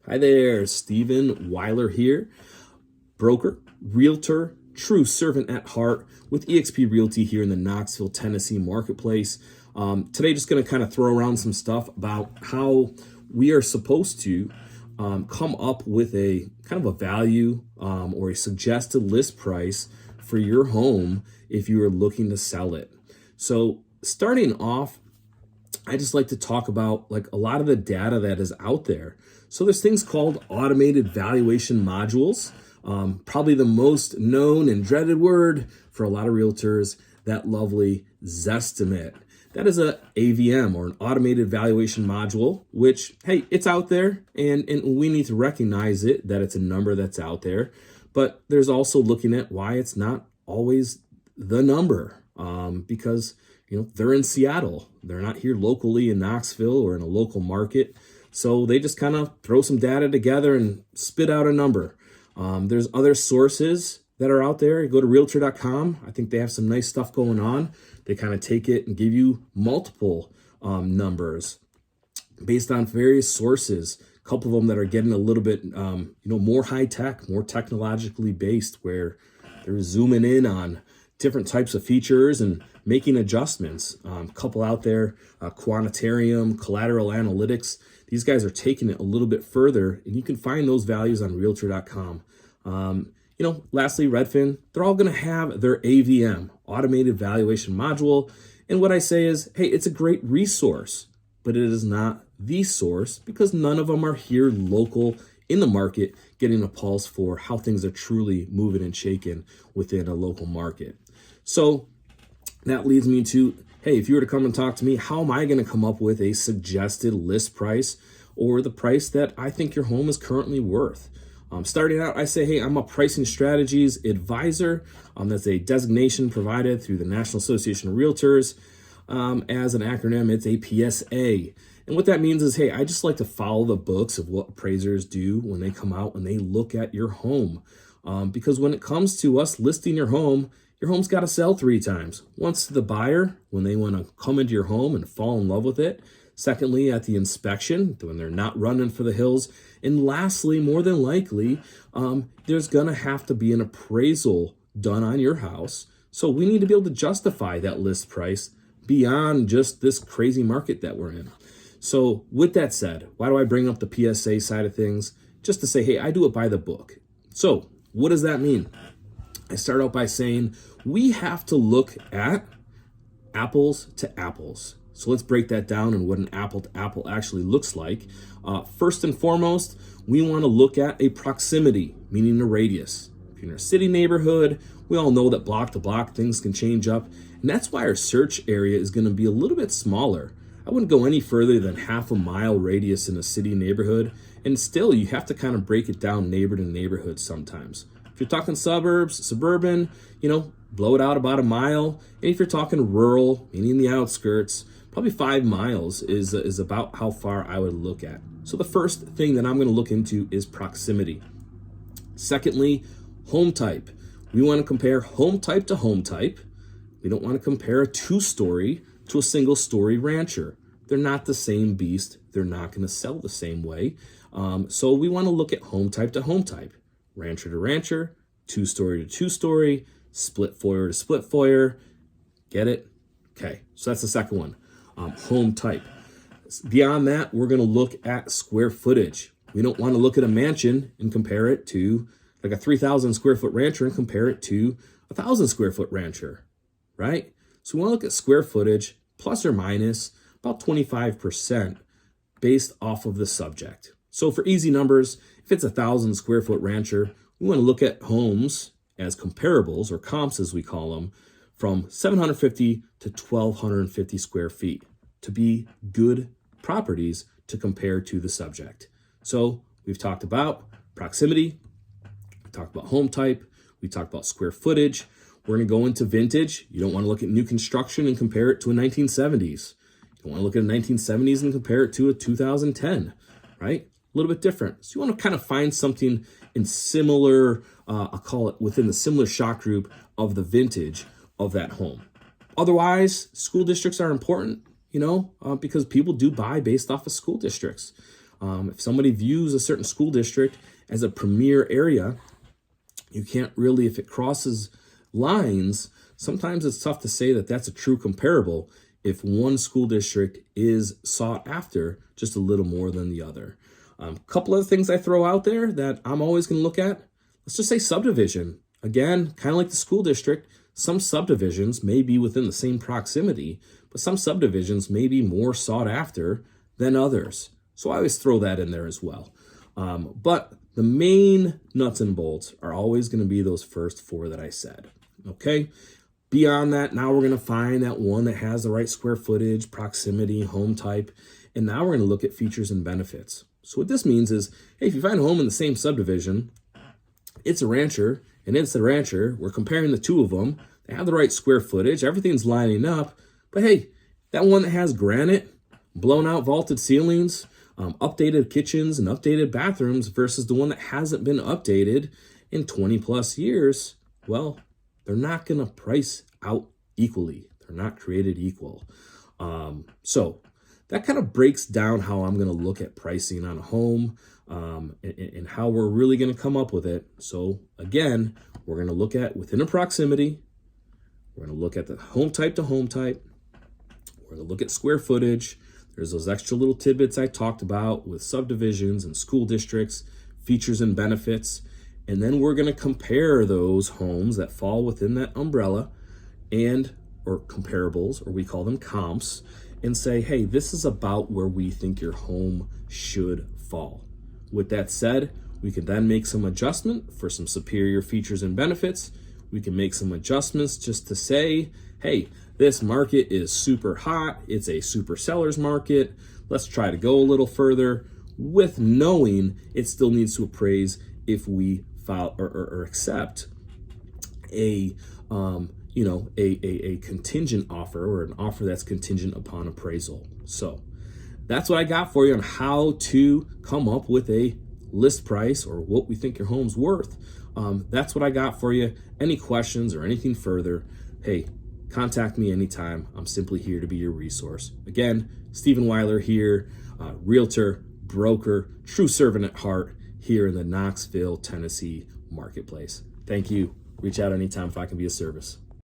Hi there, Stephen Weiler here, broker, realtor, true servant at heart with eXp Realty here in the Knoxville, Tennessee marketplace. Today, just going to kind of throw around some stuff about how we are supposed to come up with a kind of a value or a suggested list price for your home if you are looking to sell it. So starting off, I just like to talk about like a lot of the data that is out there. So there's things called automated valuation modules. Probably the most known and dreaded word for a lot of realtors, that lovely Zestimate. That is a AVM, or an automated valuation module, which, hey, it's out there and we need to recognize it, that it's a number that's out there. But there's also looking at why it's not always the number, because they're in Seattle. They're not here locally in Knoxville or in a local market. So they just kind of throw some data together and spit out a number. There's other sources that are out there. You go to realtor.com. I think they have some nice stuff going on. They kind of take it and give you multiple numbers based on various sources. A couple of them that are getting a little bit more high tech, more technologically based, where they're zooming in on different types of features and making adjustments. A couple out there, Quantitarium, Collateral Analytics. These guys are taking it a little bit further, and you can find those values on realtor.com. Lastly, Redfin, they're all going to have their AVM, Automated Valuation Module. And what I say is, hey, it's a great resource, but it is not the source, because none of them are here local in the market getting a pulse for how things are truly moving and shaking within a local market. So that leads me to, hey, if you were to come and talk to me, how am I going to come up with a suggested list price, or the price that I think your home is currently worth? Starting out, I say, hey, I'm a pricing strategies advisor. That's a designation provided through the National Association of Realtors. As an acronym, it's a PSA. And what that means is, hey, I just like to follow the books of what appraisers do when they come out and they look at your home. Because when it comes to us listing your home's got to sell 3 times. Once to the buyer, when they want to come into your home and fall in love with it. Secondly, at the inspection, when they're not running for the hills. And lastly, more than likely, there's going to have to be an appraisal done on your house. So we need to be able to justify that list price beyond just this crazy market that we're in. So with that said, why do I bring up the PSA side of things? Just to say, hey, I do it by the book. So what does that mean? I start out by saying we have to look at apples to apples. So let's break that down and what an apple to apple actually looks like. First and foremost, we want to look at a proximity, meaning a radius. If you're in a city neighborhood, we all know that block to block things can change up. And that's why our search area is going to be a little bit smaller. I wouldn't go any further than half a mile radius in a city neighborhood. And still, you have to kind of break it down neighbor to neighborhood sometimes. If you're talking suburbs, suburban, blow it out about a mile. And if you're talking rural, meaning the outskirts, probably 5 miles is about how far I would look at. So the first thing that I'm going to look into is proximity. Secondly, home type. We want to compare home type to home type. We don't want to compare a 2-story to a single-story rancher. They're not the same beast. They're not going to sell the same way. So we want to look at home type to home type. Rancher to rancher, 2-story to 2-story, split foyer to split foyer. Get it? Okay, so that's the second one. Home type. Beyond that, we're going to look at square footage. We don't want to look at a mansion and compare it to like a 3,000 square foot rancher and compare it to a 1,000 square foot rancher, right? So we want to look at square footage plus or minus about 25% based off of the subject. So for easy numbers, if it's a 1,000 square foot rancher, we want to look at homes as comparables, or comps as we call them, from 750 to 1,250 square feet to be good properties to compare to the subject. So we've talked about proximity, we talked about home type, we talked about square footage. We're going to go into vintage. You don't want to look at new construction and compare it to a 1970s. You don't want to look at a 1970s and compare it to a 2010, right? A little bit different. So you want to kind of find something in similar, I'll call it within the similar shock group of the vintage of that home. Otherwise, school districts are important, because people do buy based off of school districts. If somebody views a certain school district as a premier area, you can't really, if it crosses lines, sometimes it's tough to say that that's a true comparable if one school district is sought after just a little more than the other. A couple other things I throw out there that I'm always going to look at. Let's just say subdivision. Again, kind of like the school district, some subdivisions may be within the same proximity, but some subdivisions may be more sought after than others. So I always throw that in there as well. But the main nuts and bolts are always going to be those first four that I said. Okay. Beyond that, now we're going to find that one that has the right square footage, proximity, home type. And now we're going to look at features and benefits. So what this means is, hey, if you find a home in the same subdivision, it's a rancher and it's a rancher. We're comparing the two of them. They have the right square footage. Everything's lining up. But hey, that one that has granite, blown out vaulted ceilings, updated kitchens and updated bathrooms versus the one that hasn't been updated in 20 plus years, well, they're not going to price out equally. They're not created equal. So that kind of breaks down how I'm going to look at pricing on a home and how we're really going to come up with it. So again, we're going to look at within a proximity. We're going to look at the home type to home type. We're going to look at square footage. There's those extra little tidbits I talked about with subdivisions and school districts, features and benefits. And then we're going to compare those homes that fall within that umbrella or comparables, or we call them comps, and say, hey, this is about where we think your home should fall. With that said, we can then make some adjustment for some superior features and benefits. We can make some adjustments just to say, hey, this market is super hot. It's a super seller's market. Let's try to go a little further with knowing it still needs to appraise if we file or accept a contingent offer or an offer that's contingent upon appraisal. So that's what I got for you on how to come up with a list price or what we think your home's worth. That's what I got for you. Any questions or anything further, hey, contact me anytime. I'm simply here to be your resource. Again, Stephen Weiler here, realtor, broker, true servant at heart here in the Knoxville, Tennessee marketplace. Thank you. Reach out anytime if I can be of service.